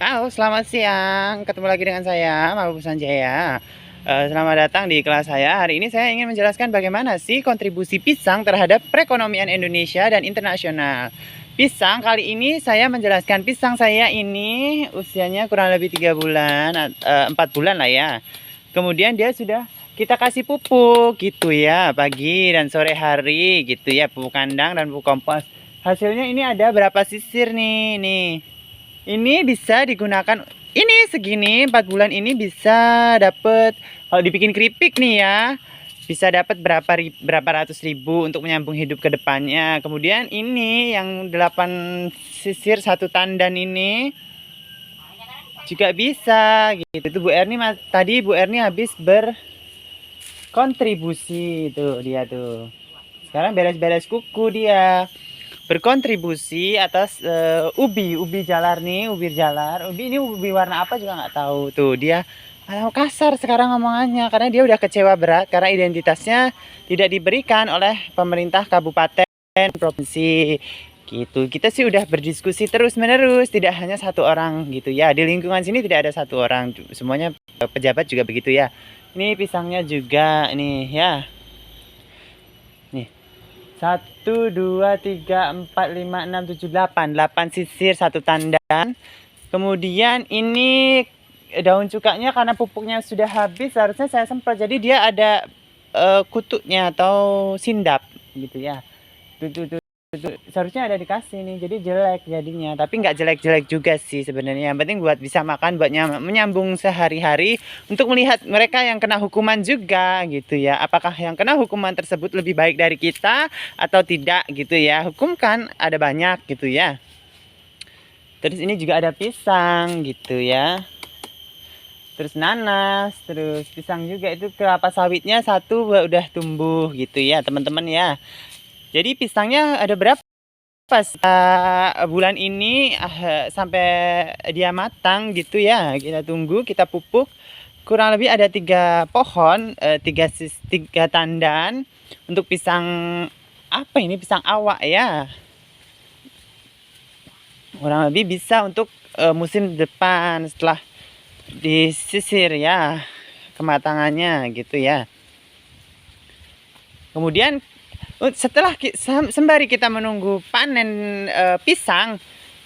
Halo, selamat siang. Ketemu lagi dengan saya, Mabuk Sanjaya. Selamat datang di kelas saya. Hari ini saya ingin menjelaskan bagaimana sih kontribusi pisang terhadap perekonomian Indonesia dan internasional. Pisang kali ini saya menjelaskan pisang saya ini usianya kurang lebih 3 bulan, 4 bulan lah ya. Kemudian dia sudah kita kasih pupuk gitu ya, pagi dan sore hari gitu ya, pupuk kandang dan pupuk kompos. Hasilnya ini ada berapa sisir nih. Ini bisa digunakan, ini segini 4 bulan ini bisa dapat, kalau dibikin keripik nih ya, bisa dapat berapa ratus ribu untuk menyambung hidup ke depannya. Kemudian ini yang 8 sisir satu tandan ini juga bisa gitu. Itu Bu Erni tadi Bu Erni habis berkontribusi tuh dia tuh. Sekarang beres-beres kuku dia. Berkontribusi atas ubi jalar nih, ubi jalar. Ini ubi warna apa juga nggak tahu. Tuh dia kasar sekarang ngomongannya karena dia udah kecewa berat karena identitasnya tidak diberikan oleh pemerintah kabupaten provinsi gitu. Kita sih udah berdiskusi terus menerus, tidak hanya satu orang gitu ya. Di lingkungan sini tidak ada satu orang, semuanya pejabat juga begitu ya. Ini pisangnya juga nih ya. Nih, 1, 2, 3, 4, 5, 6, 7, 8 sisir satu tandan. Kemudian ini daun cukanya karena pupuknya sudah habis, harusnya saya semprot. Jadi dia ada kutunya atau sindap gitu ya. Tuh. Seharusnya ada dikasih nih, jadi jelek jadinya. Tapi nggak jelek-jelek juga sih sebenarnya. Yang penting buat bisa makan, buat menyambung sehari-hari. Untuk melihat mereka yang kena hukuman juga gitu ya. Apakah yang kena hukuman tersebut lebih baik dari kita atau tidak gitu ya. Hukum kan ada banyak gitu ya. Terus ini juga ada pisang gitu ya. Terus nanas, terus pisang juga, itu kelapa sawitnya satu udah tumbuh gitu ya teman-teman ya. Jadi pisangnya ada berapa pas bulan ini sampai dia matang gitu ya, kita tunggu, kita pupuk. Kurang lebih ada 3 pohon, 3 tandan untuk pisang, apa ini, pisang awak ya. Kurang lebih bisa untuk musim depan setelah disisir ya kematangannya gitu ya. Kemudian setelah sembari kita menunggu panen pisang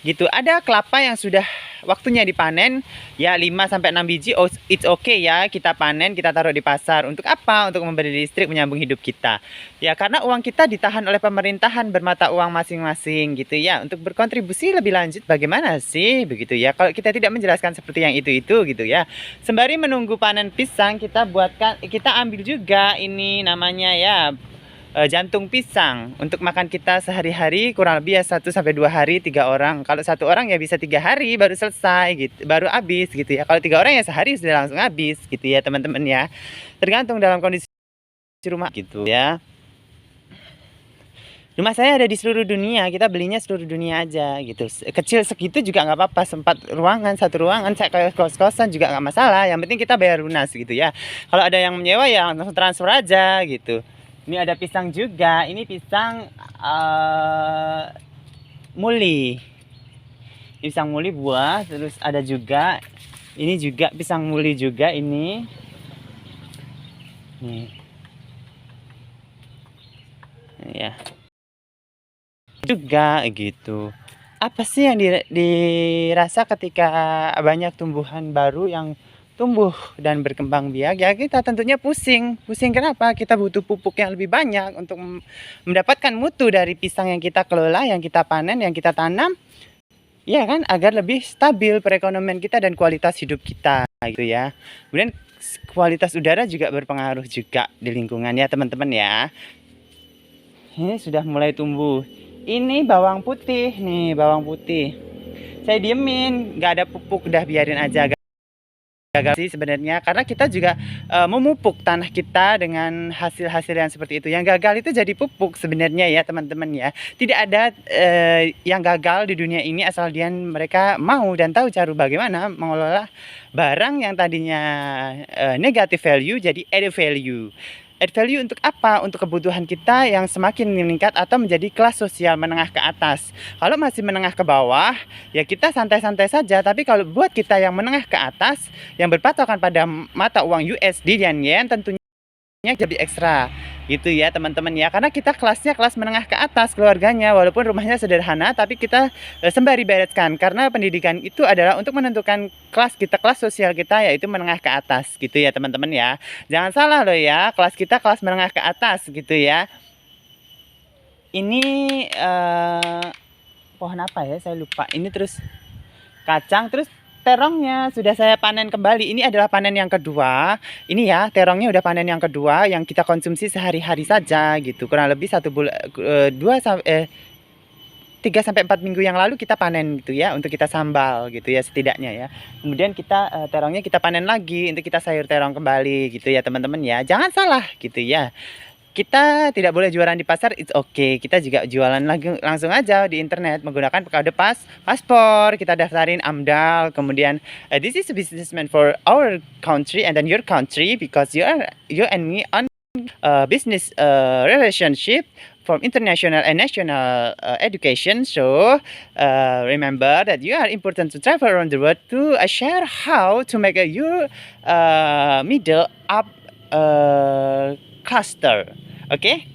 gitu, ada kelapa yang sudah waktunya dipanen ya, 5 sampai 6 biji. Oh, it's okay ya, kita panen, kita taruh di pasar. Untuk apa? Untuk memberi listrik, menyambung hidup kita ya, karena uang kita ditahan oleh pemerintahan bermata uang masing-masing gitu ya. Untuk berkontribusi lebih lanjut bagaimana sih begitu ya, kalau kita tidak menjelaskan seperti yang itu gitu ya. Sembari menunggu panen pisang, kita ambil juga ini namanya ya, jantung pisang untuk makan kita sehari-hari, kurang lebih ya 1 sampai 2 hari 3 orang. Kalau satu orang ya bisa 3 hari baru selesai gitu, baru habis gitu ya. Kalau 3 orang ya sehari sudah langsung habis gitu ya teman-teman ya. Tergantung dalam kondisi rumah gitu ya. Rumah saya ada di seluruh dunia, kita belinya seluruh dunia aja gitu. Kecil segitu juga nggak apa-apa, 4 ruangan, 1 ruangan, saya kayak kos-kosan juga nggak masalah. Yang penting kita bayar lunas gitu ya. Kalau ada yang menyewa ya langsung transfer aja gitu. Ini ada pisang juga. Ini pisang muli. Pisang muli buah. Terus ada juga, ini juga pisang muli juga ini. Nih. Ya. Juga gitu. Apa sih yang dirasa ketika banyak tumbuhan baru yang tumbuh dan berkembang biak? Ya kita tentunya pusing. Pusing kenapa? Kita butuh pupuk yang lebih banyak untuk mendapatkan mutu dari pisang yang kita kelola, yang kita panen, yang kita tanam. Ya kan, agar lebih stabil perekonomian kita dan kualitas hidup kita gitu ya. Kemudian kualitas udara juga berpengaruh juga di lingkungan ya teman-teman ya. Ini sudah mulai tumbuh. Ini bawang putih nih, bawang putih. Saya diemin, nggak ada pupuk, udah biarin aja. Gagal sih sebenarnya, karena kita juga memupuk tanah kita dengan hasil-hasil yang seperti itu. Yang gagal itu jadi pupuk sebenarnya ya teman-teman ya. Tidak ada yang gagal di dunia ini asal mereka mau dan tahu cara bagaimana mengelola barang yang tadinya negative value jadi added value. add value untuk apa? Untuk kebutuhan kita yang semakin meningkat atau menjadi kelas sosial menengah ke atas. Kalau masih menengah ke bawah, ya kita santai-santai saja. Tapi kalau buat kita yang menengah ke atas, yang berpatokan pada mata uang USD dan Yen, tentunya jadi ekstra gitu ya teman-teman ya, karena kita kelasnya kelas menengah ke atas keluarganya, walaupun rumahnya sederhana tapi kita sembari bereskan, karena pendidikan itu adalah untuk menentukan kelas kita, kelas sosial kita yaitu menengah ke atas gitu ya teman-teman ya. Jangan salah loh ya, kelas kita kelas menengah ke atas gitu ya. Ini pohon apa ya, saya lupa. Ini terus kacang, terus terongnya sudah saya panen kembali. Ini adalah panen yang kedua. Ini ya, terongnya udah panen yang kedua yang kita konsumsi sehari-hari saja gitu. Kurang lebih 1 bulan 3 sampai 4 minggu yang lalu kita panen gitu ya, untuk kita sambal gitu ya setidaknya ya. Kemudian kita terongnya kita panen lagi untuk kita sayur terong kembali gitu ya teman-teman ya. Jangan salah gitu ya. Kita tidak boleh jualan di pasar, it's okay. Kita juga jualan lagi langsung aja di internet menggunakan kode paspor. Kita daftarin AMDAL. Kemudian this is a businessman for our country and then your country, because you and me on business relationship from international and national education. So remember that you are important to travel around the world to share how to make your middle up cluster. Okay,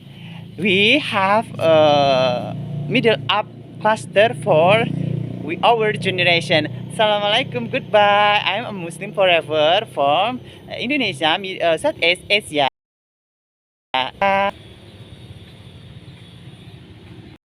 we have a middle up cluster for our generation. Assalamualaikum, goodbye. I'm a Muslim forever from Indonesia, Southeast Asia.